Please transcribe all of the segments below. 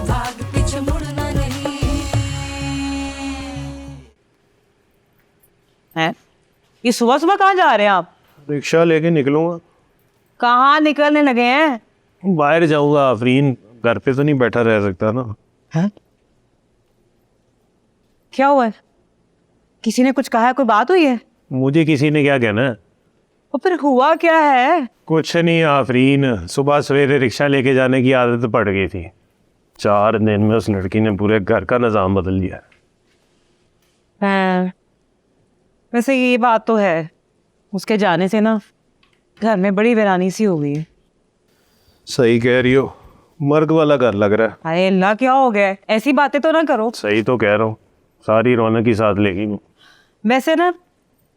भाग पीछे मुड़ना नहीं। हैं? ये सुबह सुबह कहाँ जा रहे हैं आप? रिक्शा लेके निकलूंगा। कहाँ निकलने लगे हैं? बाहर जाऊंगा आफरीन, घर पे तो नहीं बैठा रह सकता ना। हैं? क्या हुआ है? किसी ने कुछ कहा है? कोई बात हुई है? मुझे किसी ने क्या कहना है? और फिर हुआ क्या है? कुछ नहीं आफरीन, सुबह सवेरे रिक्शा लेके जाने की आदत पड़ गई थी। 4 दिन में उस लड़की ने पूरे घर का निज़ाम बदल दिया। हैं? वैसे ये बात तो है, उसके जाने से ना घर में बड़ी वीरानी सी हो गई है। सही कह रही हो, मर्द वाला घर लग रहा है। हाय अल्लाह, क्या हो गया है? ऐसी बातें तो ना करो। सही तो कह रहा हूँ, सारी रौनक ही साथ लेगी। वैसे ना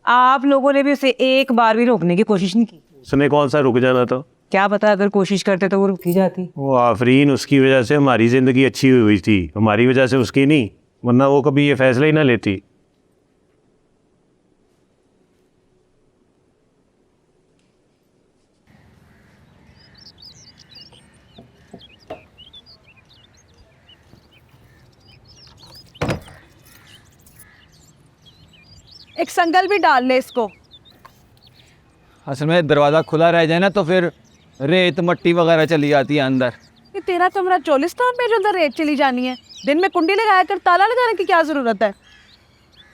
आप लोगों ने भी उसे एक बार भी रोकने की कोशिश नहीं की। उसने कौन सा रुक जाना था? क्या पता अगर कोशिश करते तो वो रुक ही जाती। वो आफरीन, उसकी वजह से हमारी ज़िंदगी अच्छी हुई थी, हमारी वजह से उसकी नहीं, वरना वो कभी ये फैसला ही ना लेती। एक संगल भी डाल ले इसको। असल में दरवाज़ा खुला रह जाए ना तो फिर रेत मट्टी वगैरह चली जाती है अंदर। ये तेरा कमरा चोलिस्तान में जो अंदर रेत चली जानी है, दिन में कुंडी लगाया कर, ताला लगाने की क्या ज़रूरत है?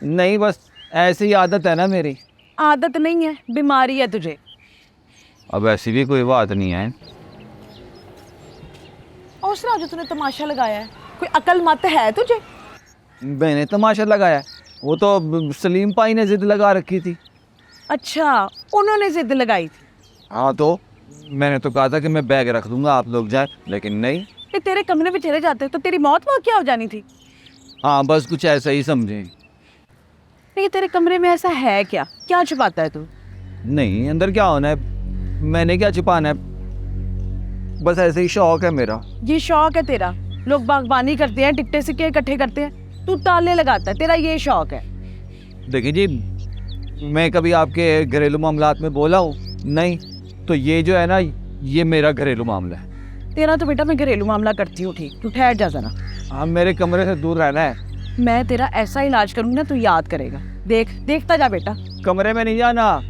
नहीं, बस ऐसी ही आदत है ना मेरी। आदत नहीं है, बीमारी है तुझे। अब ऐसी भी कोई बात नहीं है। और सुना, जो तूने तमाशा लगाया है, कोई अकल मत है तुझे? मैंने तमाशा लगाया, वो तो सलीम भाई ने जिद लगा रखी थी। अच्छा, उन्होंने जिद लगाई थी। हाँ, तो मैंने तो कहा था कि मैं बैग रख दूंगा, आप लोग जाए, लेकिन नहीं। ये तेरे कमरे में चले जाते तो तेरी मौत क्या हो जानी थी? हाँ, बस कुछ ऐसा ही समझे। नहीं, तेरे कमरे में ऐसा है क्या? क्या छुपाता है तू? नहीं, अंदर क्या होना है, मैंने क्या छुपाना है, बस ऐसे ही शौक है मेरा। ये शौक है तेरा? लोग बागबानी करते हैं, टिकटे सिक्के इकट्ठे करते हैं, तू ताले लगाता है, तेरा ये शौक है? देखिए जी, मैं कभी आपके घरेलू मामलात में बोला हूँ? नहीं। तो ये जो है ना, ये मेरा घरेलू मामला है। तेरा तो बेटा मैं घरेलू मामला करती हूँ, ठीक? तू ठहर जा जरा। हाँ, मेरे कमरे से दूर रहना है। मैं तेरा ऐसा इलाज करूंगी ना, तू याद करेगा। देखता जा बेटा। कमरे में नहीं जाना।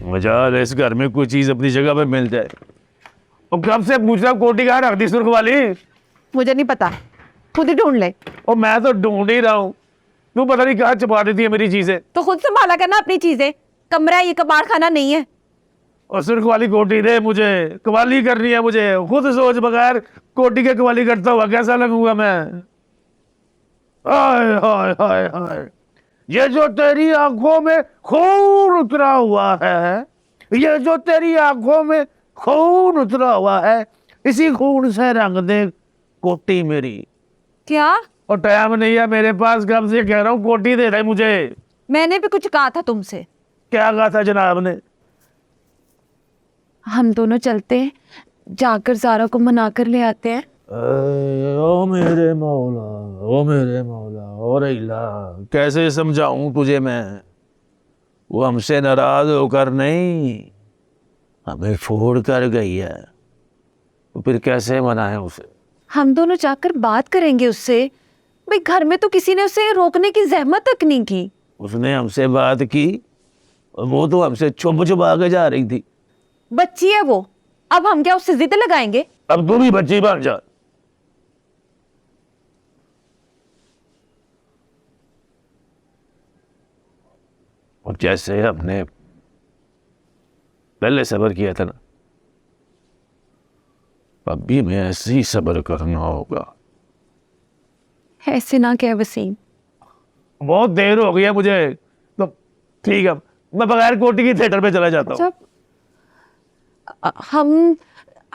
मजा इस घर में कोई चीज अपनी जगह पे मिल जाए। और कब से पूछ रहा हूँ, कोटी कहाँ रख दी सुर्ख वाली? मुझे नहीं पता, खुद ही ढूंढ ले। और मैं तो ढूंढ ही रहा हूँ, तू पता नहीं कहाँ छुपा देती है मेरी चीजें। तो खुद संभाला करना अपनी चीजें। कमरा ये कबाड़ खाना नहीं है। और सुर्ख वाली कोटी दे मुझे, कवाली करनी है मुझे। खुद सोच, बगैर कोटी के कवाली करता हुआ कैसा लगूंगा मैं? हाय हाय हाय हाय, ये जो तेरी आंखों में खून उतरा हुआ है, ये जो तेरी आंखों में खून उतरा हुआ है, इसी खून से रंग दे कोटी मेरी। क्या? और टाइम नहीं है मेरे पास, कब से कह रहा हूँ कोटी दे रहे मुझे। मैंने भी कुछ कहा था तुमसे। क्या कहा था जनाब ने? हम दोनों चलते हैं, जाकर ज़ारा को मना कर ले आते हैं। ओ मेरे मौला, ओ मेरे मौला, ओ रईला, कैसे समझाऊं तुझे मैं? वो हमसे नाराज होकर नहीं, हमें छोड़ कर गई है, तो फिर कैसे मनाएं उसे? हम दोनों जाकर बात करेंगे उससे। भाई, घर में तो किसी ने उसे रोकने की जहमत तक नहीं की। उसने हमसे बात की और वो तो हमसे छुप छुप आगे जा रही थी। बच्ची है वो, अब हम क्या उससे जिद लगाएंगे? अब तू भी बच्ची बन जा। और जैसे हमने पहले सब्र किया था ना, अब भी हमें ऐसे ही सब्र करना होगा। ऐसे ना कह वसीम। बहुत देर हो गई है मुझे, तो ठीक है, मैं बगैर कोटी की थिएटर पे चला जाता हूँ। जब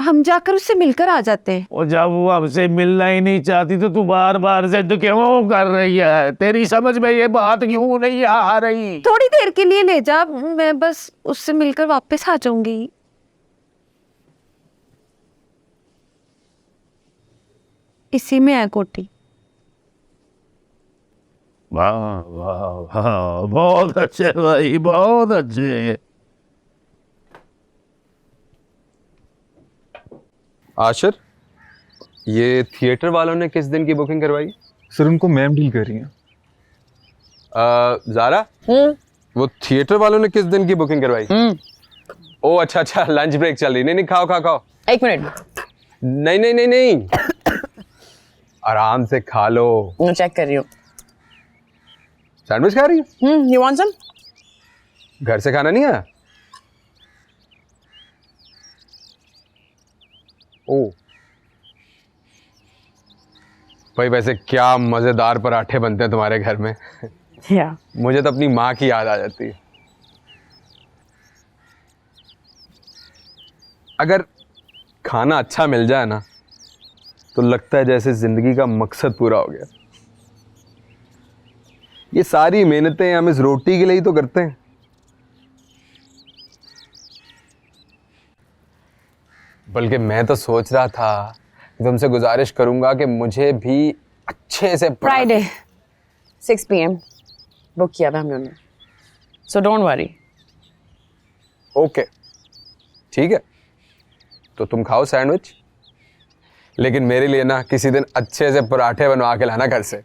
हम जाकर उससे मिलकर आ जाते हैं। और जब वो हमसे मिलना ही नहीं चाहती तो तू बार बार जिद क्यों कर रही है? तेरी समझ में ये बात क्यों नहीं आ रही? थोड़ी देर के लिए ले जा, मैं बस उससे मिलकर वापस आ जाऊंगी। इसी में है कोठी। वाह वाह वाह, बहुत अच्छे भाई, बहुत अच्छे। आशिर, ये थिएटर वालों ने किस दिन की बुकिंग करवाई? सर उनको मैम डील कर रही हैं। जारा, वो थिएटर वालों ने किस दिन की बुकिंग करवाई? ओ अच्छा अच्छा, लंच ब्रेक चल रही। नहीं नहीं, खाओ खाओ खाओ। एक मिनट, नहीं नहीं नहीं नहीं, आराम से खा लो। मैं चेक कर रही हूँ। सैंडविच खा रही हो? You want some? घर से खाना नहीं आया? ओ भाई, वैसे क्या मजेदार पराठे बनते हैं तुम्हारे घर में। या मुझे तो अपनी माँ की याद आ जाती है। अगर खाना अच्छा मिल जाए ना तो लगता है जैसे जिंदगी का मकसद पूरा हो गया। ये सारी मेहनतें हम इस रोटी के लिए ही तो करते हैं। बल्कि मैं तो सोच रहा था कि तुमसे गुजारिश करूंगा कि मुझे भी अच्छे से फ्राइडे 6 PM बुक किया था हम लोगों ने, सो डोंट वरी। ओके ठीक है, तो तुम खाओ सैंडविच, लेकिन मेरे लिए ना किसी दिन अच्छे से पराठे बनवा के लाना घर से।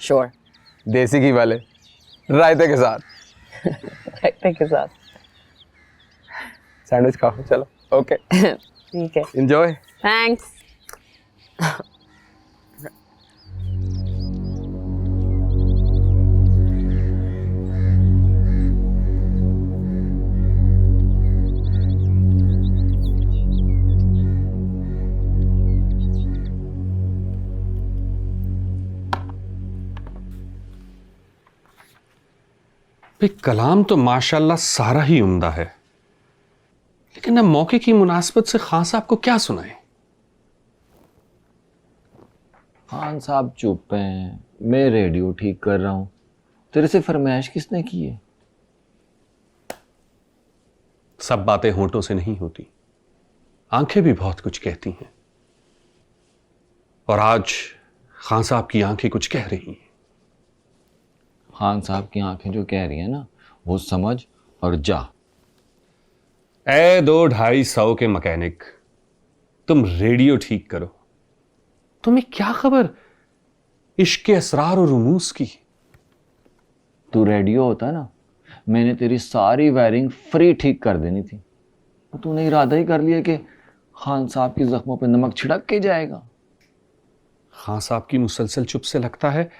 श्योर, देसी घी वाले, रायते के साथ। रायते के साथ सैंडविच खाओ, चलो। ओके ठीक है, एंजॉय। थैंक्स। कलाम तो माशाल्लाह सारा ही उम्दा है, लेकिन अब मौके की मुनासबत से खान साहब को क्या सुनाएं? खान साहब चुप हैं, मैं रेडियो ठीक कर रहा हूं। तेरे से फरमाइश किसने की है? सब बातें होंठों से नहीं होती, आंखें भी बहुत कुछ कहती हैं, और आज खान साहब की आंखें कुछ कह रही हैं। खान साहब की आंखें जो कह रही हैं ना, वो समझ और जा। ए 200-250 के मैकेनिक, तुम रेडियो ठीक करो, तुम्हें क्या खबर इश्क के असरार और रुमूस की? तू रेडियो होता ना, मैंने तेरी सारी वायरिंग फ्री ठीक कर देनी थी। तो तूने इरादा ही कर लिया कि खान साहब की जख्मों पे नमक छिड़क के जाएगा। खान साहब की मुसलसल चुप से लगता है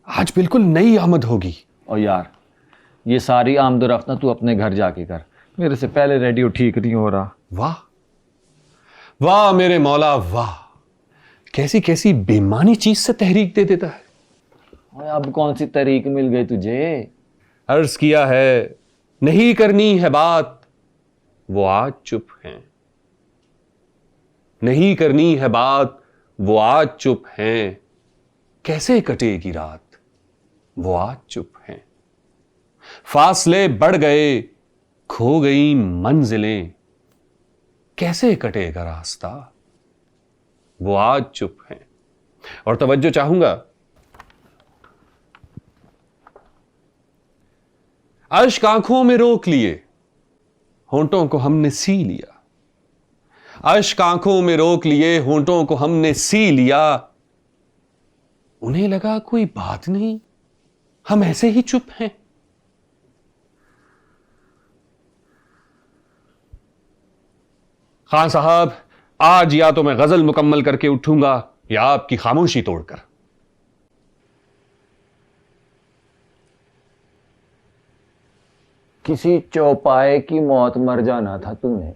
आज बिल्कुल नई आमद होगी। और यार, ये सारी आमदोरफ्त ना तू अपने घर जाके कर, मेरे से पहले रेडियो ठीक नहीं हो रहा। वाह वाह मेरे मौला वाह, कैसी कैसी बेमानी चीज से तहरीक दे देता है। और अब कौन सी तहरीक मिल गई तुझे? अर्ज किया है नहीं करनी है बात, वो आज चुप हैं। नहीं करनी है बात, वो आज चुप हैं। कैसे कटेगी रात, वो आज चुप हैं। फासले बढ़ गए, खो गई मंजिलें, कैसे कटेगा रास्ता, वो आज चुप हैं। और तवज्जो चाहूंगा, अश्क आंखों में रोक लिए, होंठों को हमने सी लिया। अश्क आंखों में रोक लिए, होंठों को हमने सी लिया। उन्हें लगा कोई बात नहीं, हम ऐसे ही चुप हैं। खान साहब, आज या तो मैं गजल मुकम्मल करके उठूंगा या आपकी खामोशी तोड़कर। किसी चौपाए की मौत मर जाना था तूने।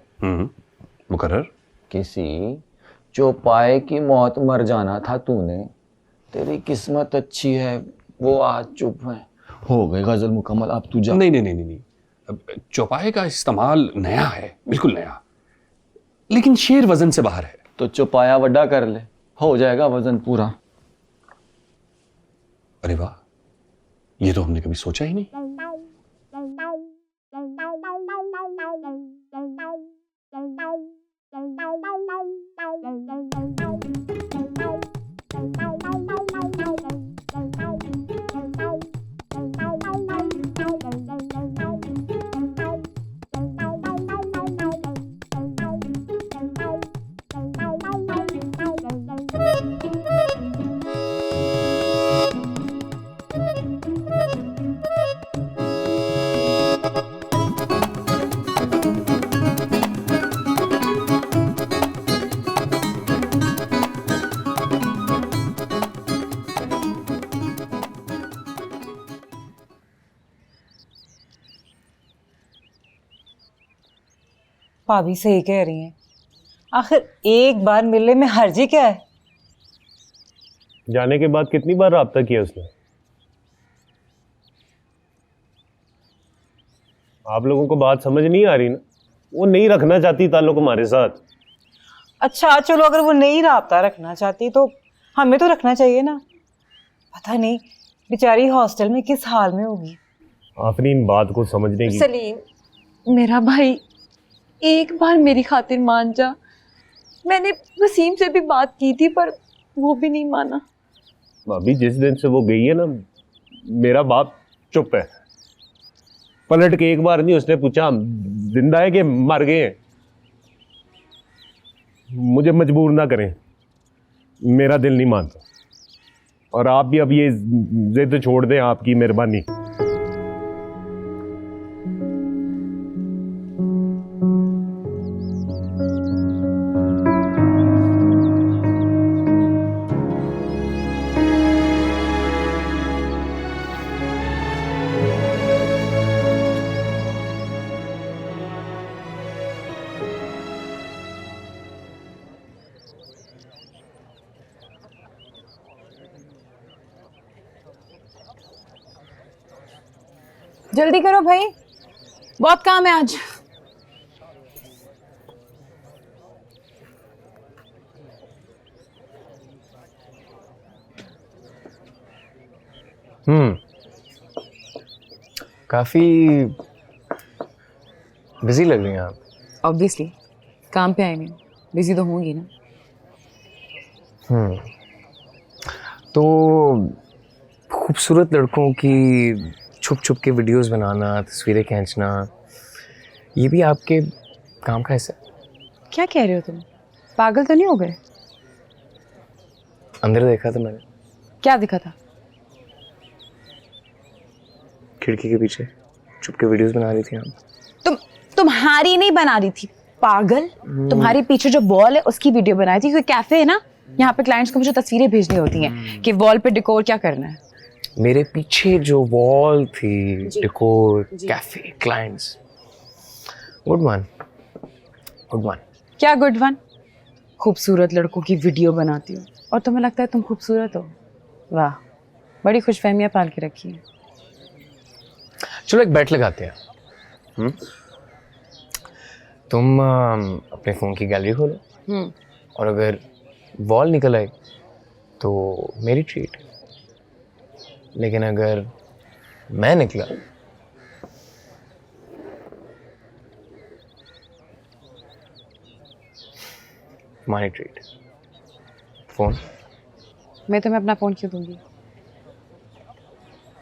मुकर्रर। किसी चौपाए की मौत मर जाना था तूने। तेरी किस्मत अच्छी है, वो आज चुप है। हो गई गजल मुकम्मल, अब तू जा। नहीं नहीं नहीं नहीं नहीं, अब चौपाए का इस्तेमाल नया है, बिल्कुल नया। लेकिन शेर वजन से बाहर है। तो चौपाया वड्डा कर ले, हो जाएगा वजन पूरा। अरे वाह, ये तो हमने कभी सोचा ही नहीं। भाभी सही कह रही हैं, आखिर एक बार मिलने में हर्जी क्या है। जाने के बाद कितनी बार राब्ता किया उसने? आप लोगों को बात समझ नहीं आ रही ना, वो नहीं रखना चाहती ताल्लुक हमारे साथ। अच्छा चलो, अगर वो नहीं राब्ता रखना चाहती तो हमें तो रखना चाहिए ना। पता नहीं बेचारी हॉस्टल में किस हाल में होगी। आफरीन बात को समझने की। सलीम मेरा भाई, एक बार मेरी खातिर मान जा। मैंने वसीम से भी बात की थी पर वो भी नहीं माना। अभी जिस दिन से वो गई है ना, मेरा बाप चुप है। पलट के एक बार नहीं उसने पूछा हम जिंदा है कि मर गए हैं। मुझे मजबूर ना करें, मेरा दिल नहीं मानता। और आप भी अब ये जिद छोड़ दें, आपकी मेहरबानी। जल्दी करो भाई, बहुत काम है आज। काफी बिजी लग रही हैं आप। ऑब्वियसली काम पे आई नहीं, बिजी तो होंगी ना। तो खूबसूरत लड़कों की छुप छुप के वीडियोस बनाना, तस्वीरें खींचना, ये भी आपके काम का हिस्सा है? क्या कह रहे हो तुम? पागल तो नहीं हो गए? अंदर देखा था मैंने। क्या दिखा था? खिड़की के पीछे छुप के वीडियोस बना रही थी आप। तुम्हारी नहीं बना रही थी पागल। तुम्हारे पीछे जो वॉल है उसकी वीडियो बनाई थी। कोई कैफे है ना, यहाँ पे क्लाइंट्स को मुझे तस्वीरें भेजनी होती हैं कि वॉल पे डेकोर क्या करना है। मेरे पीछे जो वॉल थी, decor, cafe, clients. Good one, good one. क्या गुड वन? खूबसूरत लड़कों की वीडियो बनाती हो और तुम्हें लगता है तुम खूबसूरत हो? वाह, बड़ी खुशफहमियां पाल के रखी है। चलो एक बैट लगाते हैं। तुम अपने फ़ोन की गैलरी खोलो और अगर वॉल निकल आए तो मेरी ट्रीट। लेकिन अगर मैं निकला तुम्हारी ट्रीट। फ़ोन मैं तुम्हें अपना फ़ोन क्यों दूंगी?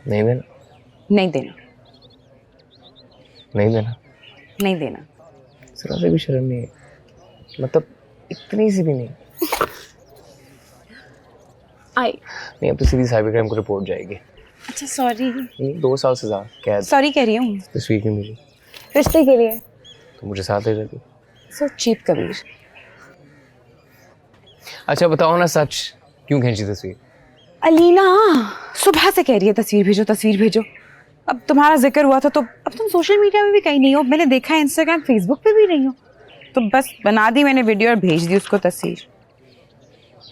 नहीं देना? नहीं देना। नहीं देना? नहीं देना। जरा से भी शर्म नहीं है, मतलब इतनी सी भी नहीं। नहीं, अब तो सीधी साइबर क्राइम को रिपोर्ट जाएगी। अच्छा सॉरी। 2 साल सजा कैद। सॉरी कह रही हूँ। तस्वीर क्यों मिली? रिश्ते के लिए। तो मुझे साथ ले जाती। So cheap Kabir. अच्छा बताओ ना सच, क्यों खींची तस्वीर? अलीना सुबह से कह रही है तस्वीर भेजो तस्वीर भेजो। अब तुम्हारा जिक्र हुआ था तो अब तुम सोशल मीडिया में भी कहीं नहीं हो। मैंने देखा है इंस्टाग्राम फेसबुक पे भी नहीं हो, तो बस बना दी मैंने वीडियो और भेज दी उसको तस्वीर।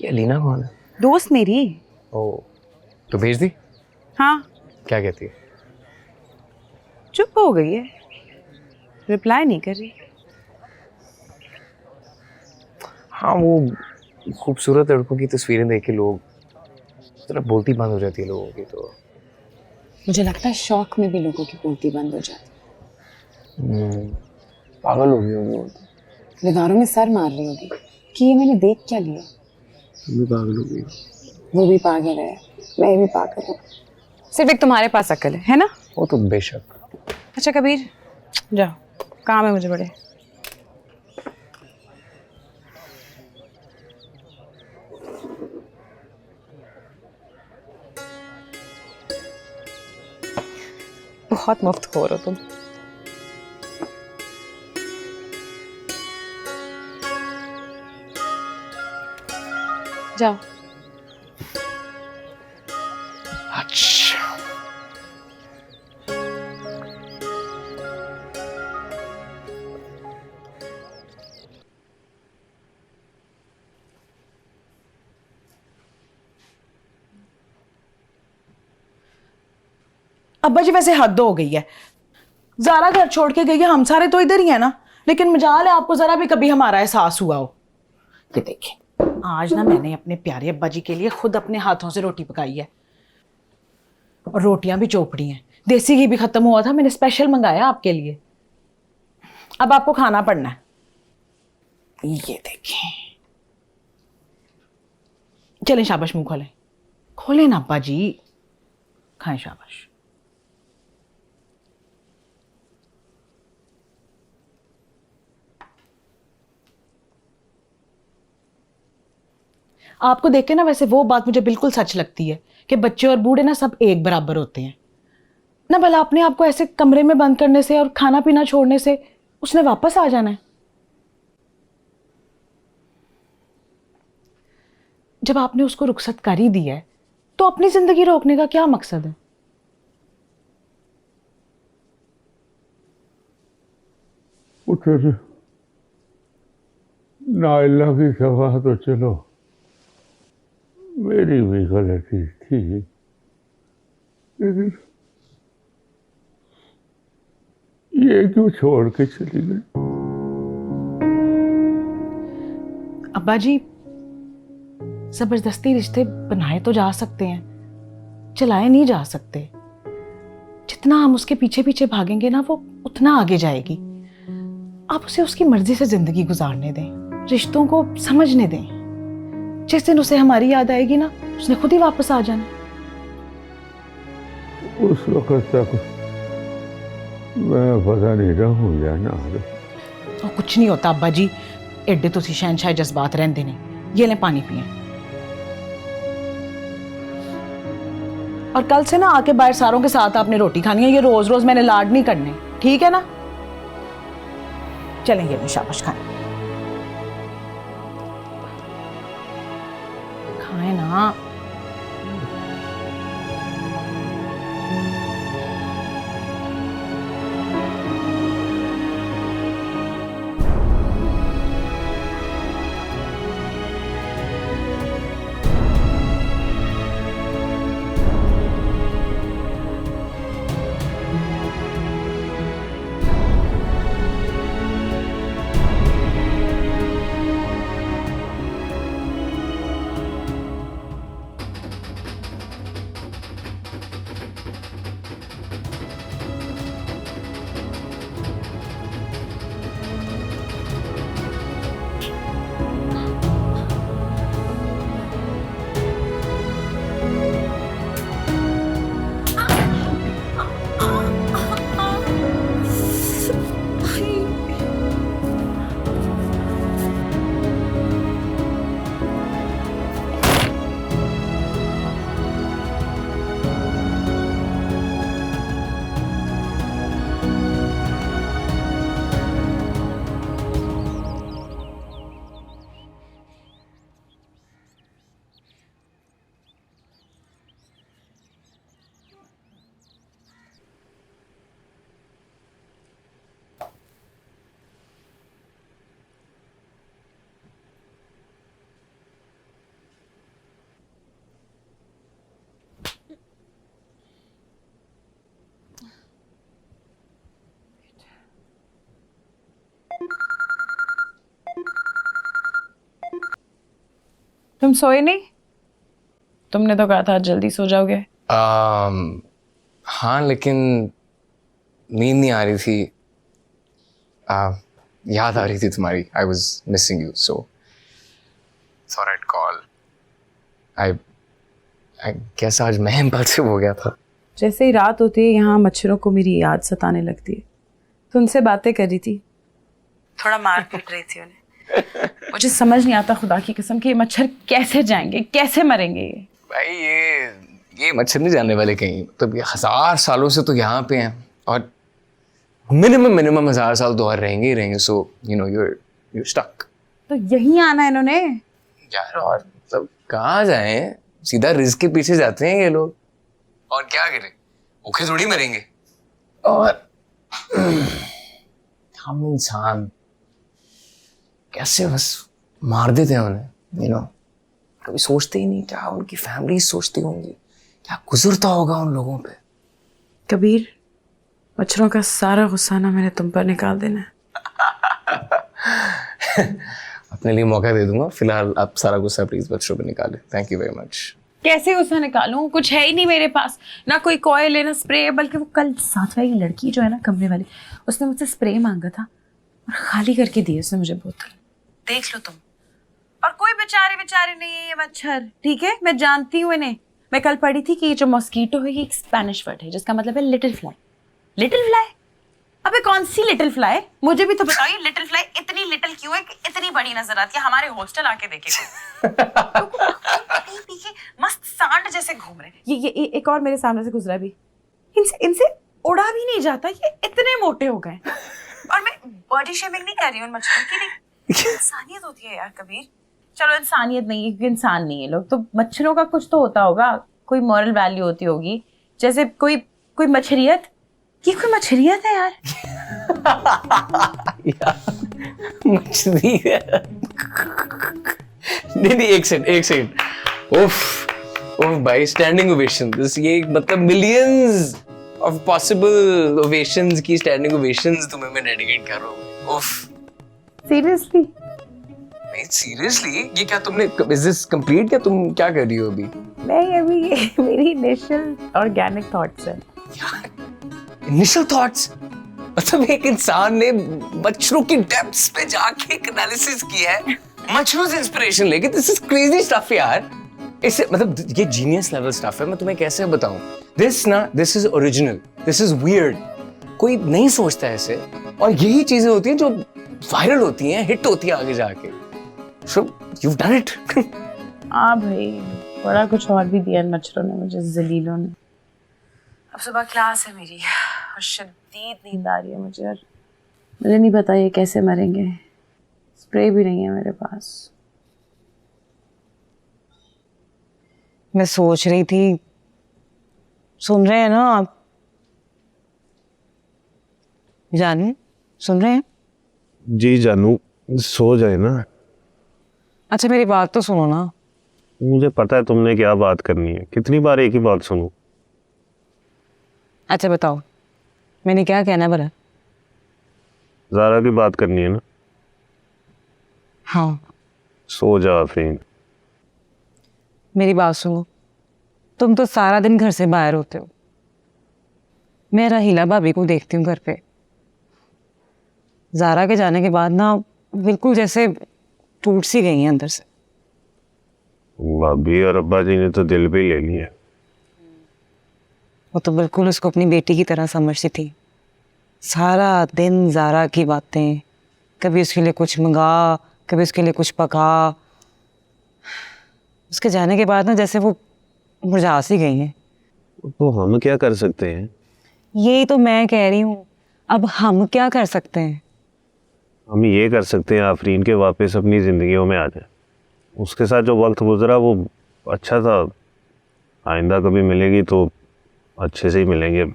ये अलीना कौन है? दोस्त मेरी। ओ, तो भेज दी? हाँ। क्या कहती है? चुप हो गई है, रिप्लाई नहीं कर रही। हाँ, वो खूबसूरत लड़कों की तस्वीरें देख के लोग जरा बोलती बंद हो जाती है लोगों की। तो मुझे लगता है शौक में भी लोगों की बोलती बंद हो जाती पागल हो गई होगी वो तो। दीवारों में सर मार रही होगी कि ये मैंने देख क्या लिया। तुम भी पागल हो गई। वो भी पागल है, मैं भी पागल हूँ, सिर्फ एक तुम्हारे पास अक्ल है ना? वो तो बेशक। अच्छा कबीर जाओ, काम है मुझे बड़े। बहुत मुफ्त खो रहे हो तुम। जाओ। अच्छा अब्बा जी वैसे हद हो गई है। ज़ारा घर छोड़ के गई है, हम सारे तो इधर ही हैं ना, लेकिन मजाल है आपको ज़रा भी कभी हमारा एहसास हुआ हो। ये देखें, आज ना मैंने अपने प्यारे अब्बा जी के लिए खुद अपने हाथों से रोटी पकाई है और रोटियां भी चोपड़ी हैं। देसी घी भी खत्म हुआ था, मैंने स्पेशल मंगाया आपके लिए। अब आपको खाना पड़ना है। ये देखें, चलें शाबाश, मुंह खोलें, खोलें ना अब्बा जी, खाएं शाबाश। आपको देख के ना वैसे वो बात मुझे बिल्कुल सच लगती है कि बच्चे और बूढ़े ना सब एक बराबर होते हैं ना। भला अपने आप को ऐसे कमरे में बंद करने से और खाना पीना छोड़ने से उसने वापस आ जाना है। जब आपने उसको रुखसत कर ही दी है तो अपनी जिंदगी रोकने का क्या मकसद है? नाइला की सभा तो चलो मेरी भी गलती थी, लेकिन ये क्यों छोड़ के चली गई? अब्बा जी, जबरदस्ती रिश्ते बनाए तो जा सकते हैं, चलाए नहीं जा सकते। जितना हम उसके पीछे पीछे भागेंगे ना, वो उतना आगे जाएगी। आप उसे उसकी मर्जी से जिंदगी गुजारने दें, रिश्तों को समझने दें। जिस दिन उसे हमारी याद आएगी ना, उसने खुद ही वापस आ जाना। उस वक्त तक मैं पता नहीं रहूं या ना। और कुछ नहीं होता अब्बा जी, एडे तुसी शहनशाह जज्बात रहंदे ने। ये लें पानी पिए, और कल से ना आके बाहर सारों के साथ आपने रोटी खानी है। ये रोज रोज मैंने लाड नहीं करने, ठीक है ना? चलें, ये शाबाश खाएं, खाएं ना। तुम सोए नहीं? तुमने तो कहा था जल्दी सो जाओगे। हाँ, लेकिन नींद नहीं आ रही थी। याद आ रही थी तुम्हारी। I was missing you, so thought I'd call. I guess आज मैं इम्पल्सिव हो गया था। जैसे ही रात होती है यहाँ मच्छरों को मेरी याद सताने लगती है। तो उनसे बातें कर रही थी, थोड़ा मार पीट रही थी उन्हें। मुझे समझ नहीं आता खुदा की कसम कि ये मच्छर कैसे जाएंगे, कैसे मरेंगे ये। भाई ये मच्छर नहीं जाने वाले कहीं। मतलब ये 1000 सालों से तो यहाँ पे हैं और मिनिमम 1000 साल तो और रहेंगे ही रहेंगे। So you know you're stuck। तो यहीं आना है इन्होंने। यार और मतलब कहाँ जाएं, सीधा रिस्क के पीछे जाते हैं ये लोग। और क्या करें, भूखे थोड़ी मरेंगे। और हम इंसान कैसे बस मार देते हैं उन्हें, यू नो। कभी सोचते ही नहीं क्या उनकी फैमिली सोचती होंगी, क्या गुजरता होगा उन लोगों पे। कबीर, मच्छरों का सारा गुस्सा ना मैंने तुम पर निकाल देना है। अपने लिए मौका दे दूंगा। फिलहाल आप सारा गुस्सा प्लीज बच्चों पे निकालें। Thank you very much. कैसे गुस्सा निकालूं? कुछ है ही नहीं मेरे पास, ना कोई कॉयल है ना स्प्रे। बल्कि वो कल साथ वाली लड़की जो है ना कमरे वाली, उसने मुझसे स्प्रे मांगा था और खाली करके दी उसने मुझे बोतल। देख लो तुम। और कोई बेचारे नहीं है ये मच्छर, ठीक है? मैं जानती हूँ इन्हें। मैं कल पढ़ी थी कि ये जो मॉस्कीटो है ये एक स्पेनिश वर्ड है जिसका मतलब है लिटिल फ्लाई। Little fly? अबे कौन सी लिटिल फ्लाई? मुझे भी तो बताओ ये लिटिल फ्लाई इतनी लिटिल क्यों है कि इतनी बड़ी नजर आती है? हमारे हॉस्टल आके देखे पीछे मस्त सांड जैसे घूम रहे। ये एक और मेरे सामने से गुजरा भी, इनसे उड़ा भी नहीं जाता, ये इतने मोटे हो गए। और मैं बॉडी शेमिंग नहीं कर रही हूँ मच्छरों की, लेकिन इंसानियत होती है यार कबीर। चलो इंसानियत नहीं है, इंसान नहीं है लोग, तो मच्छरों का कुछ तो होता होगा, कोई मॉरल वैल्यू होती होगी। जैसे कोई मच्छरियत। ये कोई मच्छरियत है यार? मछली नहीं, एक सेकंड। ओफ भाई, स्टैंडिंग ओवेशन। दिस ये मतलब मिलियंस ऑफ पॉसिबल ओवेशंस की स्टैंडिंग ओवेशंस तुम्हें मैं डेडिकेट कर रहा हूँ। ओफ सीरियसली? नहीं सीरियसली, ये क्या तुमने, इज दिस कंप्लीट? क्या तुम क्या कर रही हो अभी? नहीं, अभी ये मेरी इनिशियल ऑर्गेनिक थॉट्स है। Initial thoughts? मतलब एक इंसान ने मच्छरों की डेप्थ्स पे जाके एक एनालिसिस किया है मच्छरों से इंस्पिरेशन लेके। दिस इज क्रेजी स्टफ यार। इससे मतलब ये जीनियस लेवल स्टफ है। मैं तुम्हें कैसे बताऊं? This is original, this is weird. कोई नहीं सोचता ऐसे, और यही चीजें होती हैं जो वायरल होती हैं, हिट होती है आगे जाके। सो you've done it। हाँ भाई, बड़ा कुछ और भी दिया मच्छरों ने मुझे, जलीलों ने। अब सुबह क्लास है मेरी और शदीद नींद आ रही है मुझे, और मुझे नहीं पता ये कैसे मरेंगे। स्प्रे भी नहीं है मेरे पास। मैं सोच रही थी, सुन रहे हैं ना आप? जानू, सुन रहे हैं? जी जानू, सो जाए ना। अच्छा मेरी बात तो सुनो ना। मुझे पता है तुमने क्या बात करनी है, कितनी बार एक ही बात सुनूं। अच्छा बताओ, मैंने क्या कहना भला? ज़ारा की बात करनी है ना? हाँ। सो जा आफरीन। मेरी बात सुनो, तुम तो सारा दिन घर से बाहर होते हो। मैं राहीला भाभी को देखती हूँ घर पे। ज़ारा के जाने के बाद ना बिल्कुल जैसे टूट सी गई हैं अंदर से। भाभी और अब्बा जी ने तो दिल पे ही ले लिया। वो तो बिल्कुल उसको अपनी बेटी की तरह समझती थी। सारा दिन ज़ारा की बातें, कभी उसके लिए कुछ मंगा, कभी उसके लिए कुछ पका। उसके जाने के बाद ना जैसे वो मुरझा सी गई हैं। तो हम क्या कर सकते हैं? यही तो मैं कह रही हूँ, अब हम क्या कर सकते हैं? हम ये कर सकते हैं आफरीन के वापस अपनी ज़िंदगियों में आ जाए। उसके साथ जो वक्त गुजरा वो अच्छा था। आइंदा कभी मिलेगी तो अच्छे से ही मिलेंगे,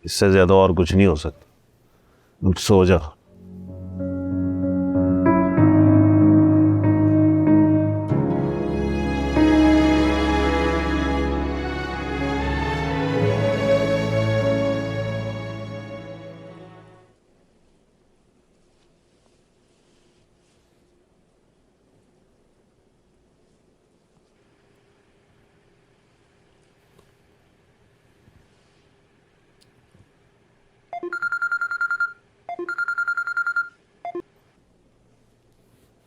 इससे ज़्यादा और कुछ नहीं हो सकता। सो जा।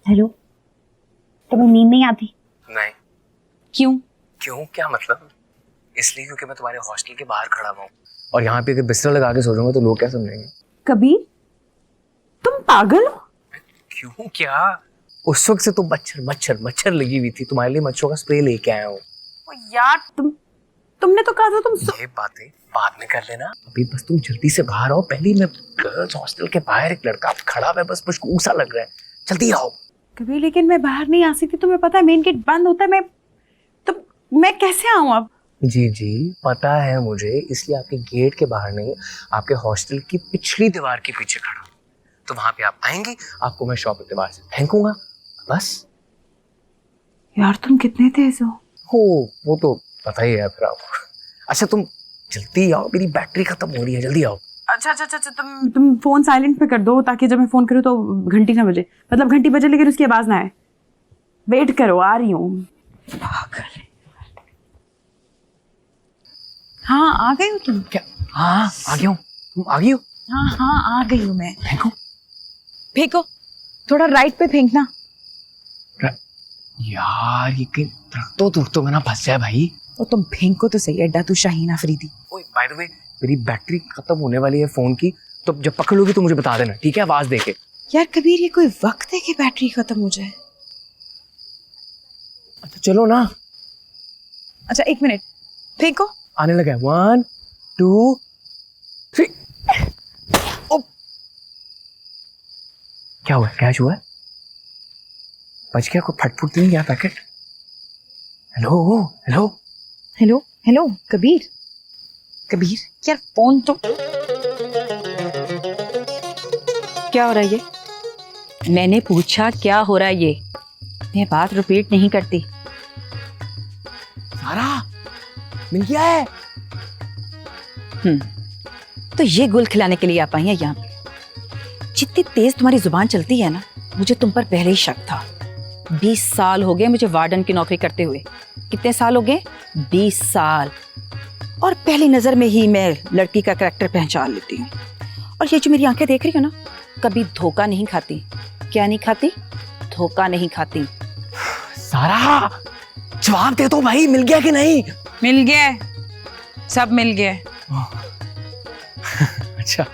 हेलो, तुम्हें नींद नहीं आती? नहीं। क्यों? क्यों क्या मतलब? इसलिए क्योंकि मैं तुम्हारे हॉस्टल के बाहर खड़ा हुआ हूँ और यहाँ पे अगर बिस्तर लगा के सो जाऊंगा तो लोग क्या समझेंगे? कबीर, तुम पागल हो? क्यों क्या? उस वक्त से तो मच्छर मच्छर मच्छर लगी हुई थी, तुम्हारे लिए मच्छरों का स्प्रे लेके आया हूँ। यार तुमने तो कहा था तुम ये बातें बाद में कर लेना, अभी बस तुम जल्दी से बाहर आओ। पहले मैं गर्ल्स हॉस्टल के बाहर एक लड़का खड़ा है, बस मुझको सा लग रहा है, जल्दी आओ। कबीर, लेकिन मैं बाहर नहीं आ सकती, तुम्हें पता है मेन गेट बंद होता है। मैं कैसे आऊँ अब? जी जी पता है मुझे, इसलिए आपके गेट के बाहर नहीं, आपके हॉस्टल की पिछली दीवार के पीछे खड़ा हूं। तो वहां पे आप आएंगी, आपको मैं शॉप दीवार से फेंकूंगा, बस। यार तुम कितने तेज हो। वो तो पता ही है फिर आपको। अच्छा तुम जल्दी आओ, मेरी बैटरी खत्म हो रही है, जल्दी आओ। अच्छा, तुम फोन साइलेंट पे कर दो ताकि जब मैं फोन करूँ तो घंटी ना बजे, मतलब घंटी बजे लेकिन उसकी आवाज ना आए। वेट करो, आ रही हूँ। पागल। हाँ आ गई हो तुम? क्या? हाँ आ गया हूँ। तुम आ गई हो? हाँ आ गई हूँ मैं। फेंको, थोड़ा राइट पे फेंकना। यार ये कहीं दरख्तों में ना फंस जाए भाई। और तुम फेंको तो सही, अड्डा तू शाहीन अफरीदी। ओए बाय द वे, मेरी बैटरी खत्म होने वाली है फोन की, तो जब पकड़ लोगी तो मुझे बता देना, ठीक है? आवाज देके। यार कबीर, ये कोई वक्त है कि बैटरी खत्म हो जाए? अच्छा चलो ना। अच्छा 1 मिनट, फेंको। आने लगा है, 1 2 3। क्या हुआ? क्या हुआ? बच गया? कोई फटफुट तो नहीं गया packet? Hello hello hello hello Kabir, Kabir यार फोन तो। क्या हो रहा है ये? मैंने पूछा क्या हो रहा है ये? मैं बात रिपीट नहीं करती। सारा मिल गया है। तो ये गुल खिलाने के लिए आप आई हैं यहाँ पे? जितनी तेज तुम्हारी जुबान चलती है ना, मुझे तुम पर पहले ही शक था। 20 साल हो गए मुझे वार्डन की नौकरी करते हुए। कितने साल हो गए? 20 साल। और पहली नजर में ही मैं लड़की का करैक्टर पहचान लेती हूँ। और ये जो मेरी आंखें देख रही हो ना, कभी धोखा नहीं खाती। क्या नहीं खाती? धोखा नहीं खाती। सारा जवाब दे दो भाई, मिल गया कि नहीं? मिल गया, सब मिल गया। अच्छा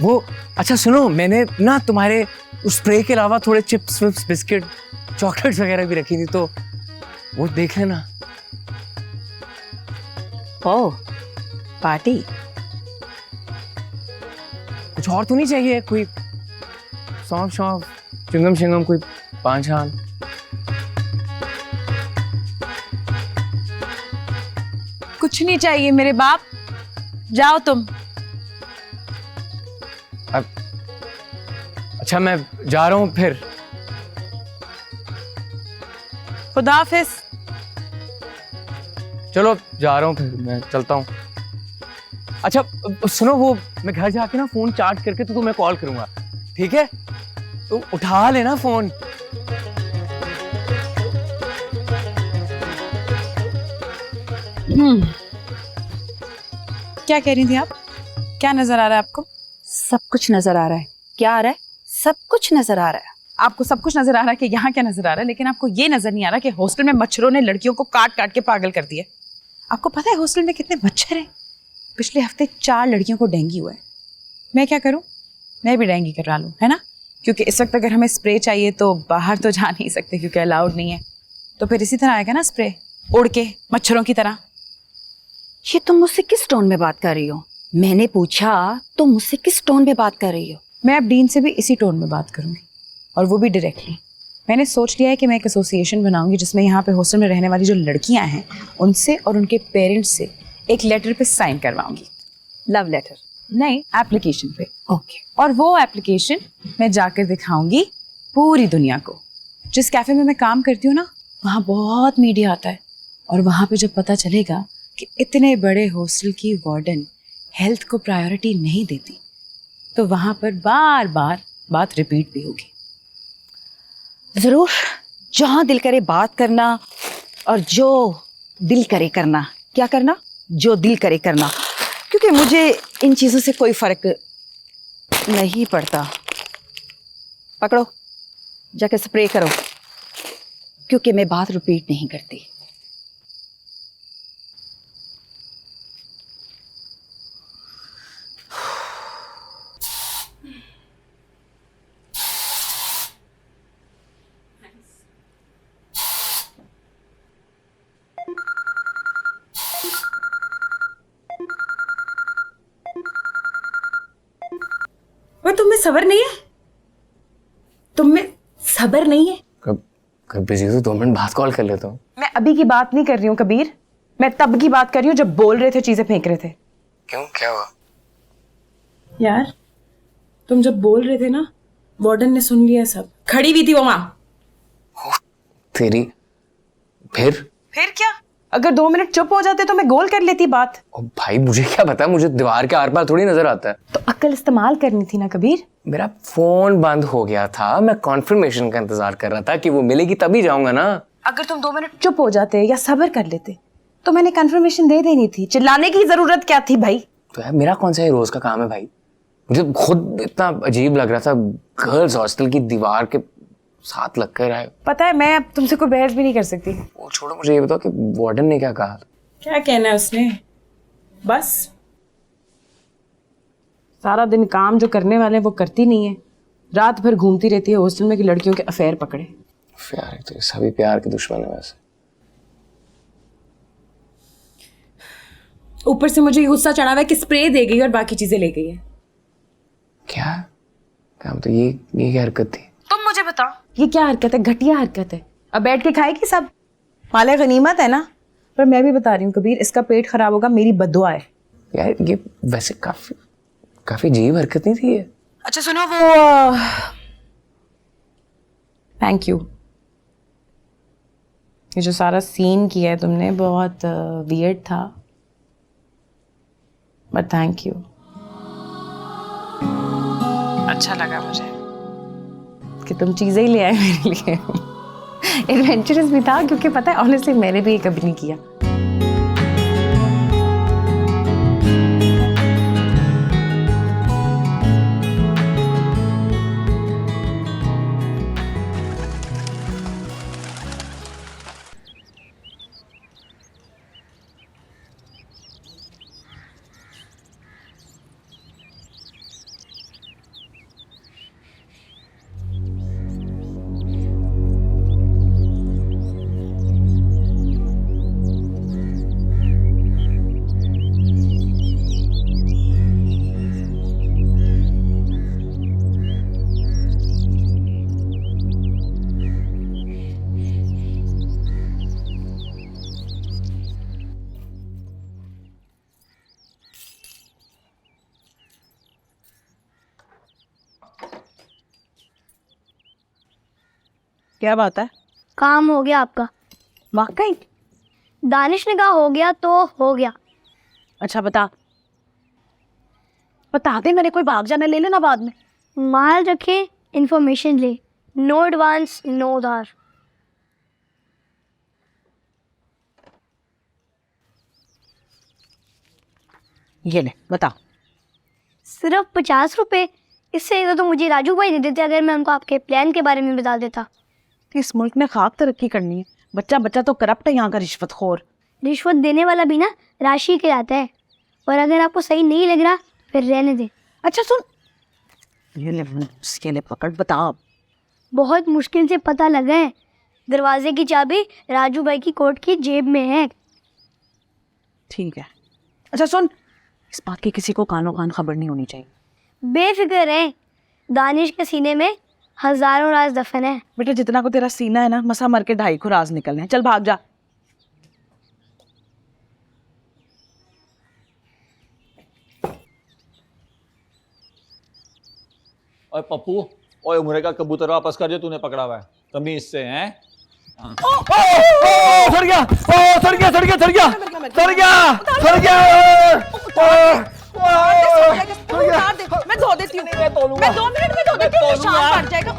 वो, अच्छा सुनो, मैंने ना तुम्हारे उस स्प्रे के अलावा थोड़े चिप्स विप्स बिस्किट चॉकलेट्स वगैरह भी रखी थी, तो वो देख लेना। ओह पार्टी। कुछ और तो नहीं चाहिए? कोई सौंफ शौंफ, चिंगम शिंगम, कोई पान छान? कुछ नहीं चाहिए मेरे बाप, जाओ तुम। अच्छा मैं जा रहा हूँ फिर। खुदा हाफिज। चलो जा रहा हूँ फिर, मैं चलता हूँ। अच्छा सुनो, वो मैं घर जाके ना फोन चार्ज करके तो तुम्हें कॉल करूंगा, ठीक है? तो उठा लेना फोन। क्या कह रही थी आप? क्या नजर आ रहा है आपको? सब कुछ नजर आ रहा है। क्या आ रहा है? सब कुछ नजर आ रहा है। आपको सब कुछ नजर आ रहा है कि यहाँ क्या नजर आ रहा है, लेकिन आपको ये नजर नहीं आ रहा कि हॉस्टल में मच्छरों ने लड़कियों को काट काट के पागल कर दिया। आपको पता है हॉस्टल में कितने मच्छर हैं? पिछले हफ्ते 4 लड़कियों को डेंगू हुआ है। मैं क्या करूं? मैं भी डेंगू करवा लूं, है ना? क्योंकि इस वक्त अगर हमें स्प्रे चाहिए तो बाहर तो जा नहीं सकते क्योंकि अलाउड नहीं है। तो फिर इसी तरह आएगा ना स्प्रे, उड़ के मच्छरों की तरह। ये तुम मुझसे किस टोन में बात कर रही हो? मैंने पूछा तो मुझसे किस टोन में बात कर रही हो? मैं अब डीन से भी इसी टोन में बात करूंगी, और वो भी डायरेक्टली। मैंने सोच लिया है कि मैं एक एसोसिएशन बनाऊंगी जिसमें यहाँ पे हॉस्टल में रहने वाली जो लड़कियां हैं उनसे और उनके पेरेंट्स से एक लेटर पे साइन करवाऊंगी। लव लेटर नहीं, एप्लीकेशन पे। ओके। और वो एप्लीकेशन मैं जाकर दिखाऊंगी पूरी दुनिया को। जिस कैफे में मैं काम करती हूँ ना, वहाँ बहुत मीडिया आता है, और वहाँ पे जब पता चलेगा कि इतने बड़े हॉस्टल की वार्डन हेल्थ को प्रायोरिटी नहीं देती, तो वहाँ पर बार बार बात रिपीट भी होगी। जरूर, जहाँ दिल करे बात करना, और जो दिल करे करना। क्या करना? जो दिल करे करना, क्योंकि मुझे इन चीज़ों से कोई फर्क नहीं पड़ता। पकड़ो, जाके स्प्रे करो, क्योंकि मैं बात रिपीट नहीं करती। वो तुम्हें सब्र नहीं है? तुम्हें सब्र नहीं है? कब बिजी हो तो 2 मिनट बाद कॉल कर लेता हूँ। मैं अभी की बात नहीं कर रही हूँ कबीर, मैं तब की बात कर रही हूँ जब बोल रहे थे, चीजें फेंक रहे थे। क्यों, क्या हुआ? यार तुम जब बोल रहे थे ना, वार्डन ने सुन लिया सब, खड़ी हुई थी वो वहां। तेरी फिर क्या? अगर 2 मिनट चुप हो जाते तो मैं गोल कर लेती बात। ओ भाई मुझे क्या पता, मुझे दीवार के आर पार थोड़ी नजर आता है। तो अक्ल इस्तेमाल करनी थी ना कबीर। मेरा फोन बंद हो गया था, मैं कॉन्फर्मेशन का इंतजार कर रहा था कि वो मिलेगी तभी जाऊंगा ना। अगर तुम 2 मिनट चुप हो जाते या सब्र कर लेते तो मैंने कंफर्मेशन दे देनी थी, चिल्लाने की जरूरत क्या थी भाई? तो यार मेरा कौन सा ये रोज का काम है भाई? मुझे खुद इतना अजीब लग रहा था, गर्ल्स हॉस्टल की दीवार के साथ लग कर आए। पता है मैं अब तुमसे कोई बहस भी नहीं कर सकती। वो छोड़ो, मुझे ये बताओ कि वार्डन ने क्या कहा? क्या कहना है उसने? बस सारा दिन काम जो करने वाले हैं वो करती नहीं है, रात भर घूमती रहती है हॉस्टल में कि लड़कियों के अफेयर पकड़े। प्यार है तो सभी प्यार के दुश्मन है वैसे। ऊपर से मुझे गुस्सा चढ़ा हुआ है कि स्प्रे दे गई और बाकी चीजें ले गई है। क्या क्या मतलब ये क्या हरकत थी? तुम मुझे बताओ ये क्या हरकत है? घटिया हरकत है। अब बैठ के खाएगी सब, माले गनीमत है ना। पर मैं भी बता रही हूँ कबीर, इसका पेट खराब होगा, मेरी बद्दुआ है। यार ये वैसे काफी अजीब हरकत नहीं थी ये? अच्छा सुनो, वो थैंक यू, ये जो सारा सीन किया है तुमने बहुत वियर्ड था, बट थैंक यू। अच्छा लगा मुझे कि तुम चीजें ही ले आए मेरे लिए। एडवेंचरस भी था, क्योंकि पता है ऑनेस्टली मैंने भी ये कभी नहीं किया। क्या बात है? काम हो गया आपका। वाकई? दानिश ने कहा हो गया तो हो गया। अच्छा बता दे, मैंने कोई भाग जाना ले लेना बाद में। माल रखे, इंफॉर्मेशन ले, नो एडवांस नो उधार। ये ले बता। सिर्फ 50 रुपए? इससे ज़्यादा तो मुझे राजू भाई दे देते अगर मैं उनको आपके प्लान के बारे में बता देता। इस मुल्क ने खाक तरक्की करनी है, बच्चा तो करप्ट है यहाँ का, रिश्वतखोर। रिश्वत देने वाला भी ना राशि के आता है, और अगर आपको सही नहीं लग रहा फिर रहने दे। अच्छा सुन, ये ले पकड़, बता। बहुत मुश्किल से पता लगा है, दरवाजे की चाबी राजू भाई की कोट की जेब में है। ठीक है। अच्छा सुन, इस बात की किसी को कानो कान खबर नहीं होनी चाहिए। बेफिक्र है, दानिश के सीने में हजारों राज दफन है। बेटा जितना को तेरा सीना है ना, मसा मर के 2.5 राज निकलने हैं। चल भाग जा। ओए पप्पू, ओए उमरे का कबूतर वापस कर जो तूने पकड़ा हुआ है, तमीज से हैं। सड़ गया, सड़ गया, सड़ गया, सड़ गया, सड़ गया, सड़ गया। मैं धो देती हूँ, मैं 2 मिनट में धो देती हूँ, निशान पड़ जाएगा।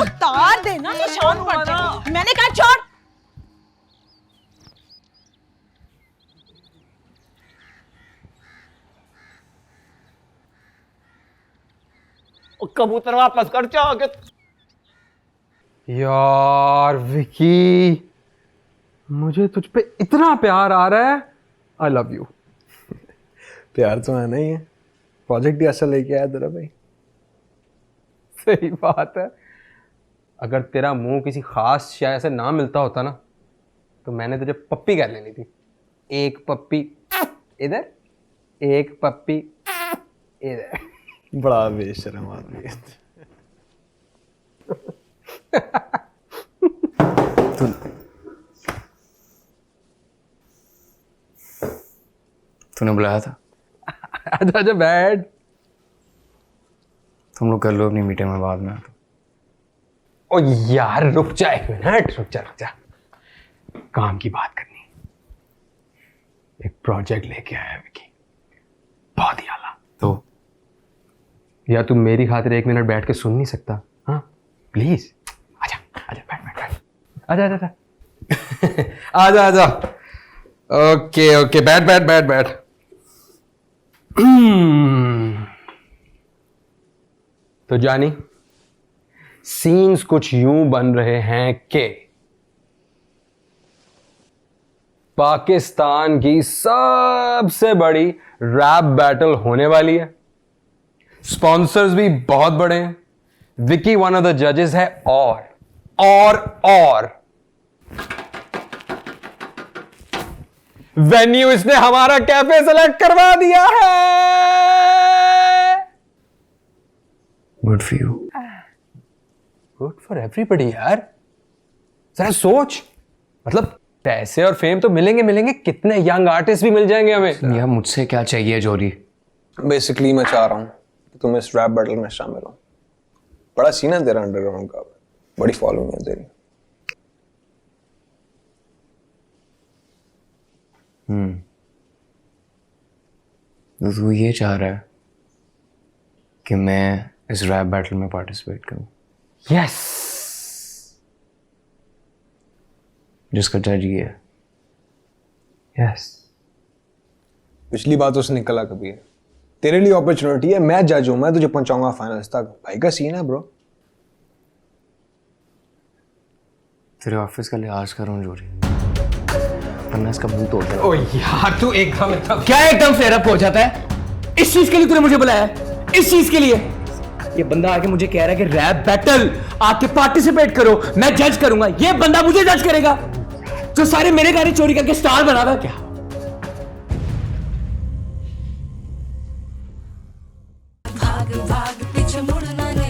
उतार देना, निशान पड़ जाएगा। मैंने कहा छोड़। कबूतर वापस कर, चाह यार विकी, मुझे तुझ पे इतना प्यार आ रहा है। I love you. प्यार तो आना ही है, प्रोजेक्ट ही असल लेके आया तेरा भाई। सही बात है, अगर तेरा मुंह किसी खास शायर से ना मिलता होता ना तो मैंने तुझे पप्पी कर लेनी थी। एक पप्पी इधर, एक पप्पी इधर। बड़ा बेशर्म आदमी है। तूने बुलाया था? आजा आजा बैठ। तुम लोग कर लो अपनी मीटिंग में, बाद में आता हूं। ओ यार रुक जा एक मिनट, रुक जा। काम की बात करनी। एक प्रोजेक्ट लेके आया विकी, बहुत ही आला। तो या तू मेरी खातिर 1 मिनट बैठ के सुन नहीं सकता? हाँ प्लीज आजा आजा, बैठ आजा आजा आजा आजा। ओके बैठ। तो जानी, सीन्स कुछ यूं बन रहे हैं कि पाकिस्तान की सबसे बड़ी रैप बैटल होने वाली है। स्पॉन्सर्स भी बहुत बड़े हैं। विकी वन ऑफ द जजेस है और वेन्यू इसने हमारा कैफे सेलेक्ट करवा दिया है। Good for you. Good for everybody यार। जरा सोच, मतलब पैसे और फेम तो मिलेंगे, कितने यंग आर्टिस्ट भी मिल जाएंगे हमें। यार मुझसे क्या चाहिए जोरी? बेसिकली मैं चाह रहा हूं कि तुम इस रैप बैटल में शामिल हो। बड़ा सीन है तेरा अंडरग्राउंड का, बड़ी फॉलोइंग है तेरी। तो तू ये चाह रहा है कि मैं इस रैप बैटल में पार्टिसिपेट करूं? यस। जिसका जज ये है? यस। पिछली बात उससे निकला कभी है। तेरे लिए अपॉर्चुनिटी है, मैं जज हूं, मैं तुझे पहुंचाऊंगा फाइनल्स तक। भाई का सीन है ब्रो। तेरे ऑफिस का लिहाज कर रहा हूं जोरी, वरना इसका मुंह तोड़ देना। ओ यार तू एकदम क्या एकदम फेयर अप हो जाता है? इस चीज के लिए तूने मुझे बुलाया है? इस चीज के लिए? ये बंदा आके मुझे कह रहा है कि रैप बैटल आके पार्टिसिपेट करो, मैं जज करूंगा। ये बंदा मुझे जज करेगा जो सारे मेरे गाने चोरी करके स्टार बना था क्या? भाग भाग पीछे मुड़ना नहीं।